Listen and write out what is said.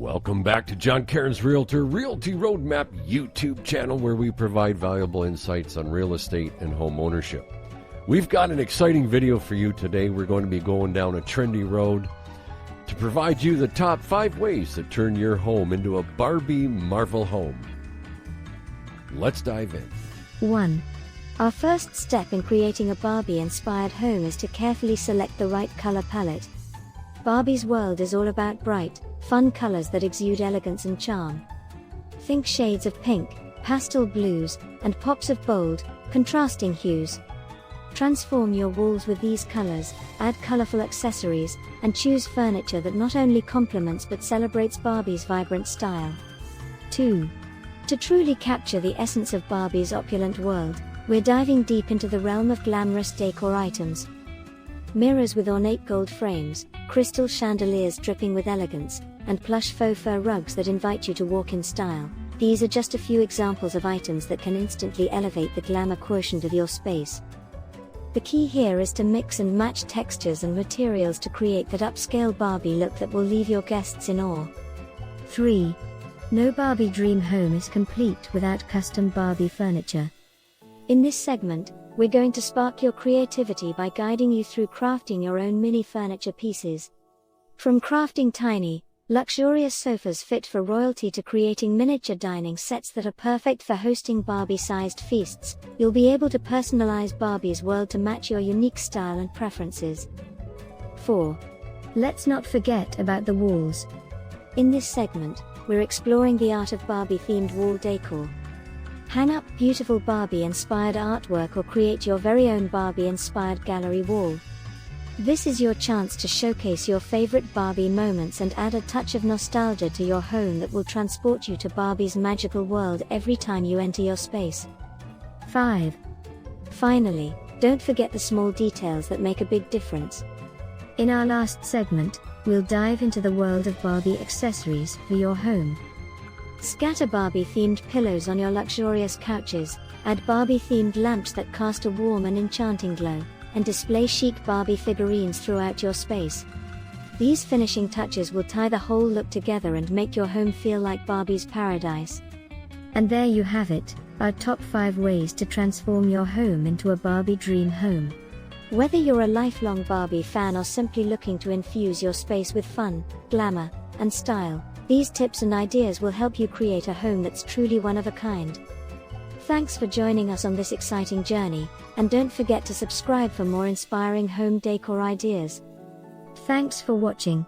Welcome back to John Cairns Realtor Realty Roadmap YouTube channel, where we provide valuable insights on real estate and home ownership. We've got an exciting video for you today. We're going to be going down a trendy road to provide you the top 5 ways to turn your home into a Barbie Marvel home. Let's dive in. 1. Our first step in creating a Barbie-inspired home is to carefully select the right color palette. Barbie's world is all about bright, fun colors that exude elegance and charm. Think shades of pink, pastel blues, and pops of bold, contrasting hues. Transform your walls with these colors, add colorful accessories, and choose furniture that not only complements but celebrates Barbie's vibrant style. 2. To truly capture the essence of Barbie's opulent world, we're diving deep into the realm of glamorous decor items. Mirrors with ornate gold frames, crystal chandeliers dripping with elegance, and plush faux fur rugs that invite you to walk in style. These are just a few examples of items that can instantly elevate the glamour quotient of your space. The key here is to mix and match textures and materials to create that upscale Barbie look that will leave your guests in awe. 3. No Barbie Dream Home is complete without custom Barbie furniture. In this segment, we're going to spark your creativity by guiding you through crafting your own mini furniture pieces. From crafting tiny, luxurious sofas fit for royalty to creating miniature dining sets that are perfect for hosting Barbie-sized feasts, you'll be able to personalize Barbie's world to match your unique style and preferences. 4. Let's not forget about the walls. In this segment, we're exploring the art of Barbie-themed wall decor. Hang up beautiful Barbie-inspired artwork or create your very own Barbie-inspired gallery wall. This is your chance to showcase your favorite Barbie moments and add a touch of nostalgia to your home that will transport you to Barbie's magical world every time you enter your space. 5. Finally, don't forget the small details that make a big difference. In our last segment, we'll dive into the world of Barbie accessories for your home. Scatter Barbie-themed pillows on your luxurious couches, add Barbie-themed lamps that cast a warm and enchanting glow, and display chic Barbie figurines throughout your space. These finishing touches will tie the whole look together and make your home feel like Barbie's paradise. And there you have it, our top 5 ways to transform your home into a Barbie Dream Home. Whether you're a lifelong Barbie fan or simply looking to infuse your space with fun, glamour, and style, these tips and ideas will help you create a home that's truly one of a kind. Thanks for joining us on this exciting journey, and don't forget to subscribe for more inspiring home decor ideas. Thanks for watching,